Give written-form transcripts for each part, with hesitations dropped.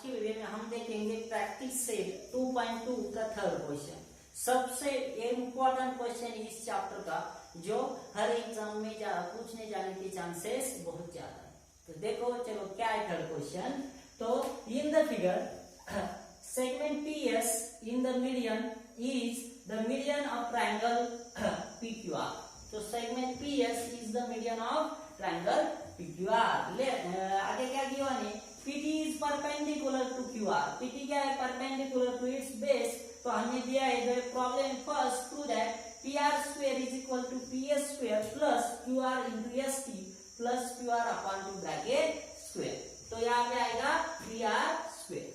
के वीडियो में हम देखेंगे प्रैक्टिस सेट 2.2 का थर्ड क्वेश्चन। सबसे इम्पोर्टेंट क्वेश्चन इस चैप्टर का, जो हर एग्जाम में पूछने जाने के चांसेस बहुत ज्यादा है। तो देखो चलो क्या है थर्ड क्वेश्चन। तो in the figure segment PS in the median is the median of triangle PQR। तो segment PS is the median of triangle PQR। आगे क्या किया है, PT is perpendicular to QR। PT क्या है, perpendicular to its base। तो हमने दिया है the problem first prove that PR square is equal to PS square plus QR into ST plus QR upon 2 bracket square। तो यहाँ पे आएगा PR square।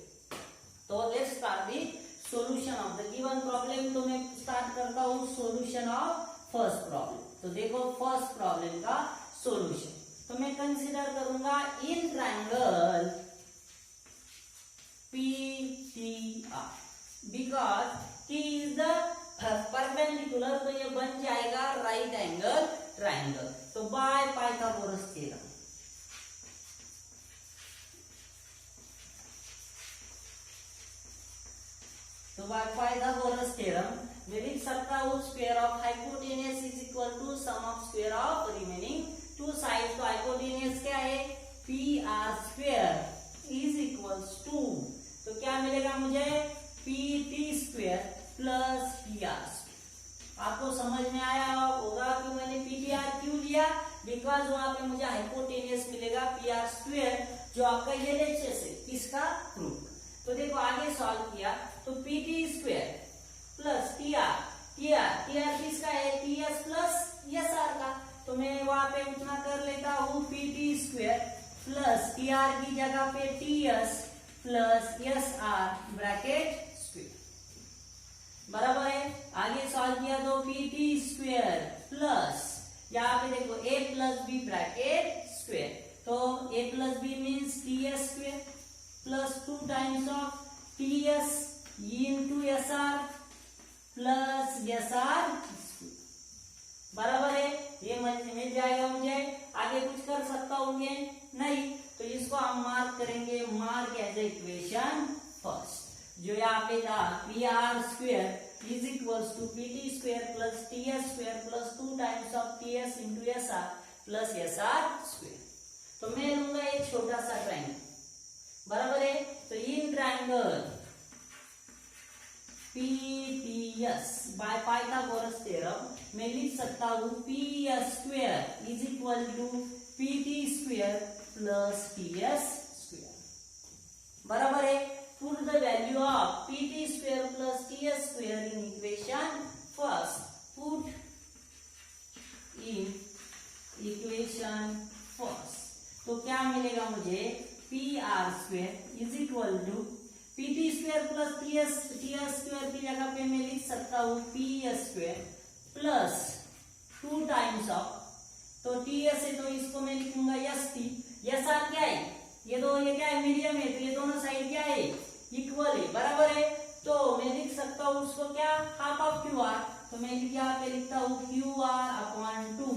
तो let's start the solution of the given problem। तो मैं start करता हूँ solution of first problem। तो देखो first problem का solution। तो मैं कंसीडर करूंगा in triangle PTR because T is the perpendicular, तो ये बन जाएगा राइट एंगल ट्रायंगल। तो बाय पाइथागोरस थ्योरम, तो बाय पाइथागोरस थ्योरम मैं लिख सकता हूँ square of hypotenuse is equal to sum of square of remaining two side. तो हाइपोटेनस क्या है, PR square is equals to, तो क्या मिलेगा मुझे, PT स्क्वायर प्लस PR। आपको समझ में आया होगा कि मैंने PTR क्यों लिया, बिकॉज वहां पे मुझे हाइपोटेनस मिलेगा PR स्क्वायर, जो आपका ये LHS है, इसका प्रूफ। तो देखो आगे सॉल्व किया तो PT स्क्वायर प्लस TR किसका है, TS प्लस SR का। तो मैं वहां पे उतना कर लेता हूँ PT स्क्वायर प्लस TR की जगह पे TS plus SR bracket square बराबर है। आगे सॉल्व किया तो PT स्क्वायर प्लस यहाँ पे देखो A plus B bracket square. तो A plus B means TS square plus 2 times of TS into SR plus SR बराबर है। ये मिल जाएगा मुझे। आगे कुछ कर सकता हूँ नहीं, तो इसको हम मार्क करेंगे, मार्क एज इक्वेशन फर्स्ट। जो यहाँ पे था PR square is equals to PT square plus TS square plus 2 times of TS into SR plus SR square. तो मैं लूंगा एक छोटा सा ट्रायंगल बराबर है। तो in triangle PTS by Pythagoras theorem मैं लिख सकता हूँ PS square is equal to PT square plus TS square बराबर है। Put the value of PT square plus TS square in equation first. Put in equation first, तो क्या मिलेगा मुझे, PR square is equal to PT square plus TS square की जगह पे मैं लिख सकता हूँ PS square plus 2 times of, तो TS है तो इसको मैं लिखूंगा ST। SR क्या है, ये क्या है, मीडियम है, तो ये दोनों साइड क्या है, इक्वल है बराबर है। तो मैं लिख सकता हूँ उसको क्या, हाफ ऑफ QR। तो मैं यहाँ पे लिखता हूँ QR अपॉन 2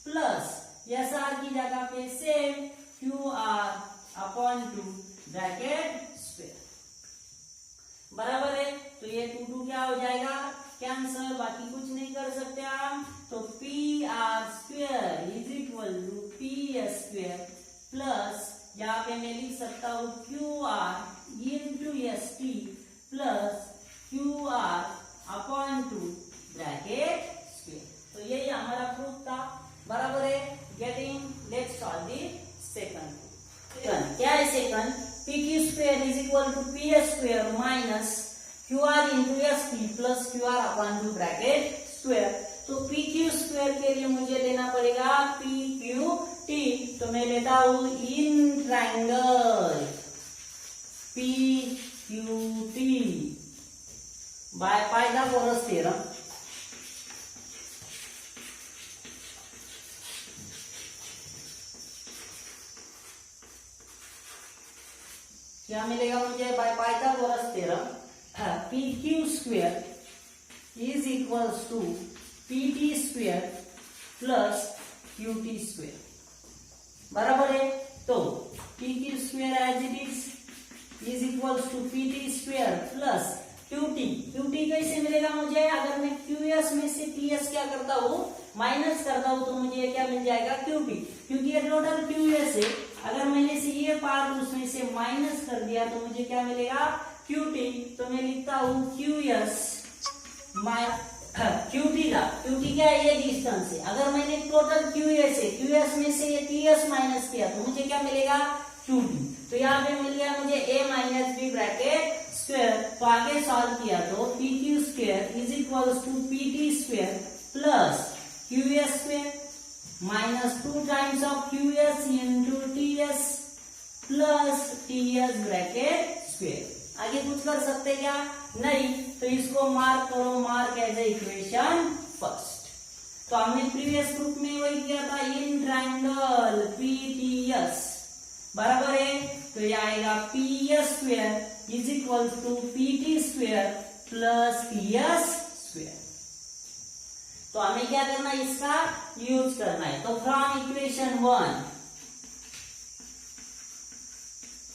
प्लस SR की जगह पे same QR upon 2 bracket square बराबर है। तो ये 2 क्या हो जाएगा, कैंसर, बाकी कुछ नहीं कर सकते हम। तो PR square is equal to PS square plus यहाँ पे मैं लिख सकता हूँ QR into ST plus QR upon 2 bracket square. तो यही हमारा प्रूफ था बराबर है। Getting let's solve the second. क्या है second, PQ square is equal to PS square minus QR into ST plus QR upon 2 bracket square. तो PQ square के लिए मुझे लेना पड़ेगा PQT। तो मैं लेता हूँ in triangle PQT by Pythagoras theorem. क्या मिलेगा मुझे, by Pythagoras theorem PQ square is equals to PT square plus QT square बराबर है। तो PQ square as it is equals to P T square plus QT कैसे मिलेगा मुझे, अगर मैं क्यूएस में से पीएस क्या करता हूँ माइनस करता हूँ तो मुझे क्या मिल जाएगा क्यूटी, क्योंकि ये टोटल क्यूएस है, अगर मैंने से ये पार्ट उसमें से माइनस कर दिया तो मुझे क्या मिलेगा क्यूटी, तो मैं लिखता हूँ क्यूएस क्यूटी क्या है, ये डिस्टेंस है, अगर मैंने टोटल क्यूएस है क्यूएस में से ये टीएस माइनस किया तो मुझे क्या मिलेगा क्यूटी, तो यहाँ पे मिल गया मुझे a minus B bracket square, तो आगे सॉल्व किया तो P Q square is equals to P T square plus Q S square minus 2 times of Q S into T S plus T S bracket square. आगे कुछ कर सकते क्या, नहीं, तो इसको मार्क करो, mark as a equation first. तो हमने प्रीवियस ग्रुप में वही किया था, in triangle P T S बराबर है, तो ये आएगा P S square is equal to P T square plus P S square. तो हमें क्या करना है, इसका यूज करना है। तो फ्रॉम इक्वेशन 1,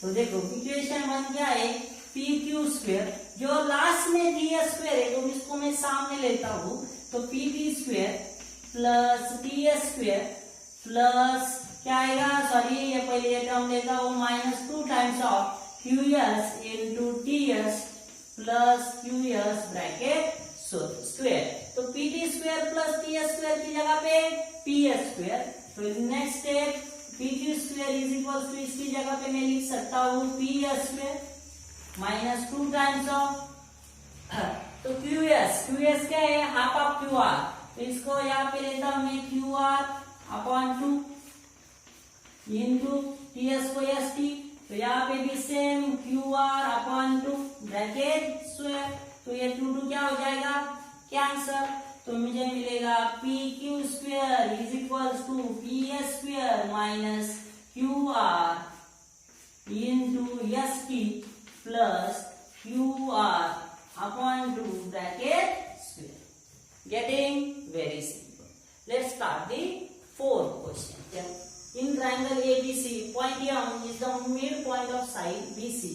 तो देखो इक्वेशन 1 क्या है, पी क्यू स्क्वायर, जो लास्ट में डी एस स्क्वायर है तो इसको मैं सामने लेता हूं, तो P T square plus T S square plus क्या आएगा, सॉरी ये पहले ये टर्म लेता हूं minus 2 times of Q S into T S plus Q S bracket square. तो P T square plus T S square की जगह पे पी एस स्क्वायर, तो next step P Q square is equal to इसकी जगह पे मैं लिख सकता हूँ P S square minus 2 times of, तो क्यू एस क्या है, हाफ ऑफ क्यू आर, तो इसको यहाँ पे लेता हूं मैं Q R upon 2 into T S को एस टी, तो यहाँ पे भी same Q R upon 2 bracket square, तो ये 2 क्या हो जाएगा कैंसर, तो मुझे मिलेगा P Q square is equal to P S square minus Q R into S T plus Q R upon 2 bracket square. Getting very simple. Let's start the fourth question. In triangle ABC, point M is the midpoint of side BC.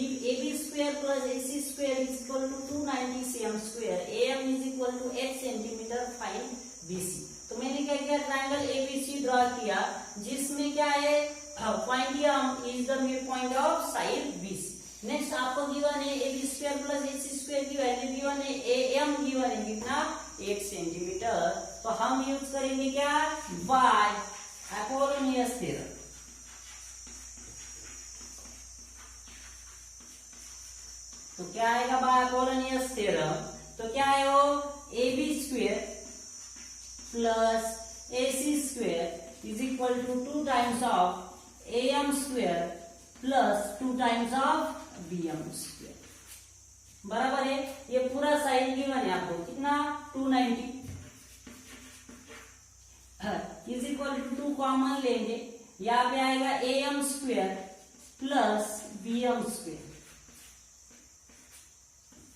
If AB square plus AC square is equal to 290 cm square, AM is equal to 8 cm, find BC. तो मैंने क्या किया, triangle ABC draw किया जिसमें क्या है, point M is the midpoint of side BC. Next आपको given है AB square plus AC square की वैल्यू गिवन है, AM गिवन है कितना 8 सेंटीमीटर, तो हम यूज करेंगे क्या, बाय अपोलोनियस थ्योरम। तो क्या आएगा बाय अपोलोनियस थ्योरम, तो क्या है वो, A B square plus A C square is equal to 2 times of A M square plus 2 times of B M square, बराबर है, ये पूरा साइड गिवन है आपको कितना 290 इज इक्वल टू 2 कॉमन लेंगे, यहाँ पे आएगा A M square plus B M square,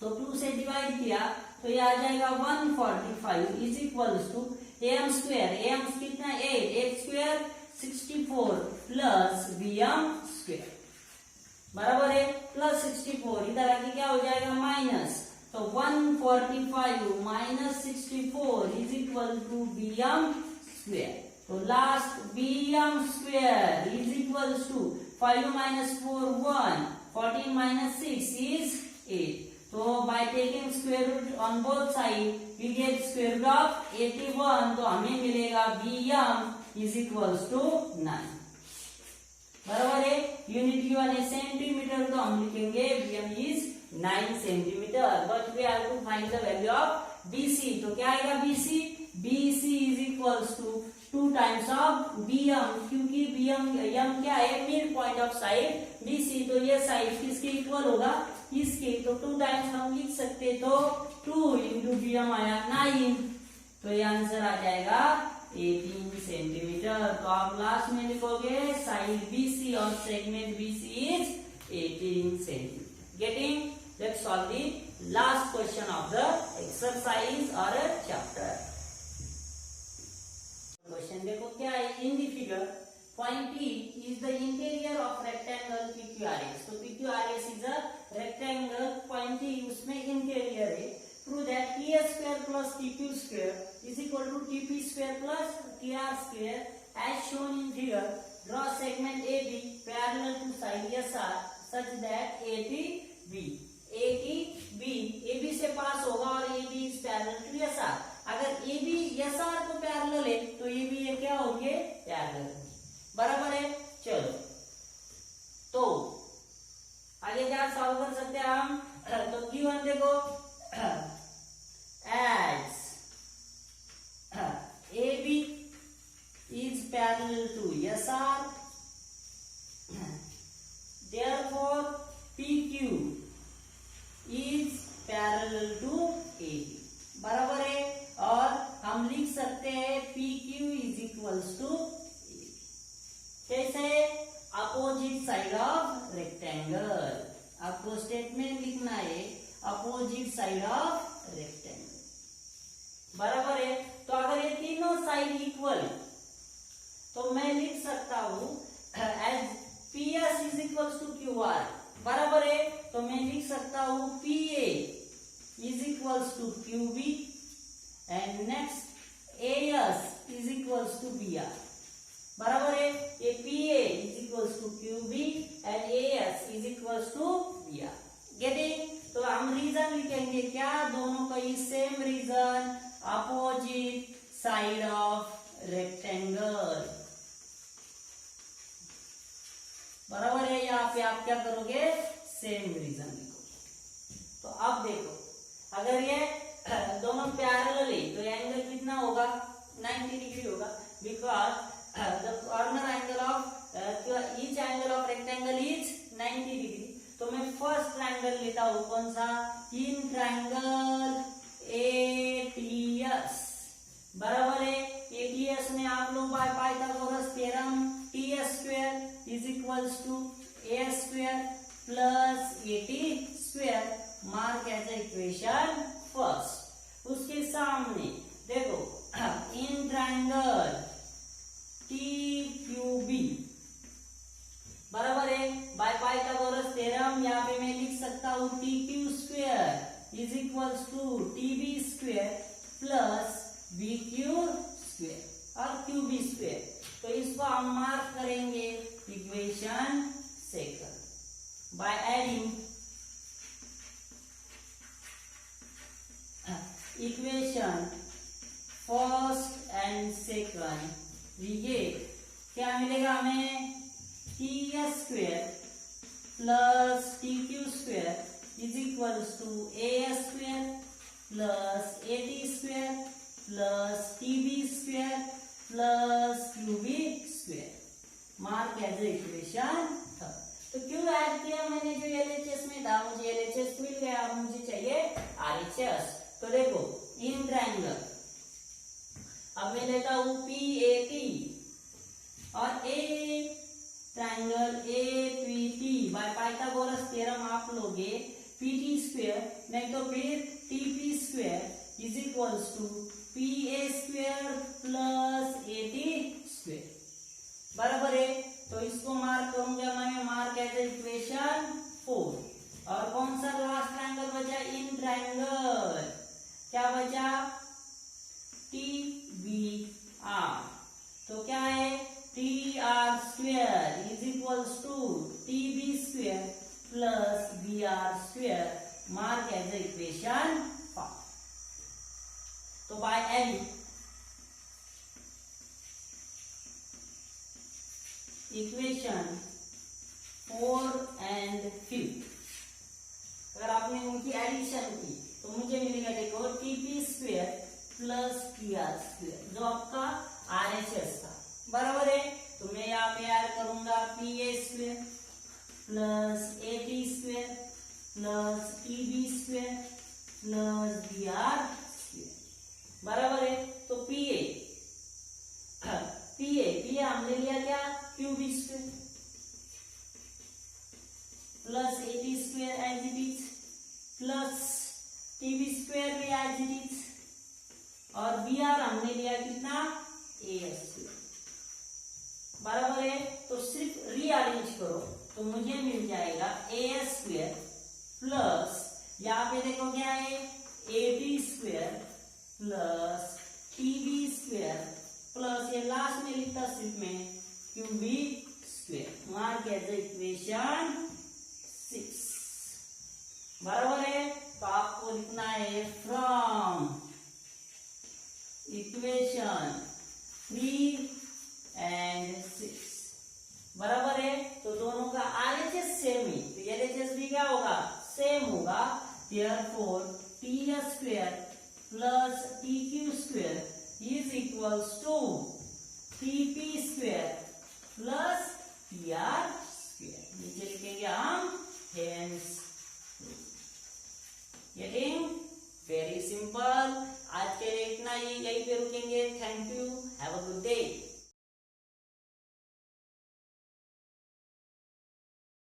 तो 2 से डिवाइड किया तो ये आ जाएगा 145 is equal to A M square, A M कितना 8 square 64 plus B M square, बराबर है, प्लस 64, इधर आके क्या हो जाएगा माइनस, तो 145 minus 64 is equal to B M square, तो last B M square is equal to 5 minus 4 1, 14 minus 6 is 8, तो by taking square root on both side we get square root of 81, तो हमें मिलेगा B M is equal to 9, बराबर है, unit given है centimetre, तो हम लिखेंगे B M is 9 centimetre, but we have to find the value of BC, तो क्या आएगा BC, BC is equals to 2 times of BM, क्योंकि BM M क्या है, mid point of side BC, तो ये साइड किसके इक्वल होगा, इसके, तो 2 टाइम्स हम लिख सकते, तो 2 इंटू BM आया 9, तो ये आंसर आ जाएगा 18 सेंटीमीटर, तो आप लास्ट में लिखोगे साइड BC और segment BC is 18 centimetre. Getting, let's solve the last question of the exercise और चैप्टर। क्वेश्चन देखो क्या है, in the figure point P is the interior of rectangle rectangle PQRS. तो PQRS is a rectangle pointing उसमें interior है. Prove that PS square plus TQ square is equal to TP square plus TR square as shown in figure. Draw segment AB parallel to side SR such that AB से पास होगा और AB is parallel to SR. अगर AB SR को parallel है तो AB ये क्या होंगे? पैरेलल. बराबर है. चलो तो आगे क्या सॉल्व कर सकते हैं हम? तो गिवन देखो as AB is parallel to SR, therefore PQ is parallel to AB. बराबर है. और हम लिख सकते हैं PQ is equals to AB. कैसे? Opposite side of rectangle. आपको स्टेटमेंट लिखना है अपोजिट साइड ऑफ रेक्टेंगल. बराबर है. तो अगर ये तीनों साइड इक्वल तो मैं लिख सकता हूं as PS is equals to QR. बराबर है. तो मैं लिख सकता हूं PA is equals to QB and next AS is equals to BR. बराबर है. ये PA is equals to QB and AS is equals to BR. Getting? तो हम रीजन लिखेंगे क्या? दोनों का ही same reason, opposite side of rectangle. बराबर है. यहाँ पे आप क्या करोगे? सेम रीजन लिखो. तो अब देखो अगर ये दोनों पैरेलल है तो एंगल कितना होगा? 90 डिग्री होगा. Because the corner angle of each angle of rectangle is 90 degree. तो मैं फर्स्ट ट्रायंगल लेता हूँ. कौन सा? In triangle ATS. बराबर है. ATS में आप लोग by Pythagoras theorem TS square is equals to A square plus AT square mark as equation first. उसके सामने देखो इन ट्रायंगल TQB. बराबर है. बाय पाइथागोरस थ्योरम यहाँ पे मैं लिख सकता हूँ TQ square is equals to TB square plus BQ square और QB स्क्वायर. तो इसको हम मार्क करेंगे equation second by adding equation first and second. ये क्या मिलेगा हमें? TS square plus TQ square is equals to AS square plus AT square plus TB square plus QB square. Mark as equation third. तो क्यों add किया मैंने? जो LHS में था मुझे LHS मिल गया. अब मुझे चाहिए RHS. तो देखो इन ट्रायंगल अब मैं लेता हूं PAT और A triangle APT. By Pythagoras theorem आप लोगे PT स्क्वायर नहीं तो फिर TP square is equals to PA square plus AT square. बराबर है. तो इसको मार्क करूंगा मैं. Mark as equation 4. और कौन सा लास्ट ट्रायंगल बचा? इन ट्रायंगल क्या बचा? TBR. तो क्या है? TR square is equals to TB square plus BR square. Mark as equation 5. तो बाय एडिंग इक्वेशन 4 एंड 5 अगर आपने उनकी एडिशन की तो मुझे मिलेगा देखो TP square plus TR square जो आपका RHS था. बराबर है. तो मैं यहाँ पे ऐड करूंगा PA square plus AT square plus TB square plus BR square. बराबर है. तो PA हमने लिया क्या? QB square plus AT square as it is plus TB square भी एज इट इज और BR हमने लिया कितना? AS square. बराबर है. तो सिर्फ रीअरेंज करो तो मुझे मिल जाएगा ए स्क्वायर प्लस, यहाँ पे देखो क्या है, A B square plus T B square plus ये लास्ट में लिखता सिर्फ में QB square. Mark as equation 6। बराबर है, तो आपको लिखना है फ्रॉम इक्वेशन 3 एंड 6। बराबर है, तो दोनों का RHS सेम ही, तो LHS भी क्या होगा, सेम होगा। Therefore t square plus tq square is equals to tp square plus pr square. नीचे लिखेंगे हम हेंस। Getting very simple. आज के लिए इतना ही, यहीं पे रुकेंगे। Thank you, have a good day.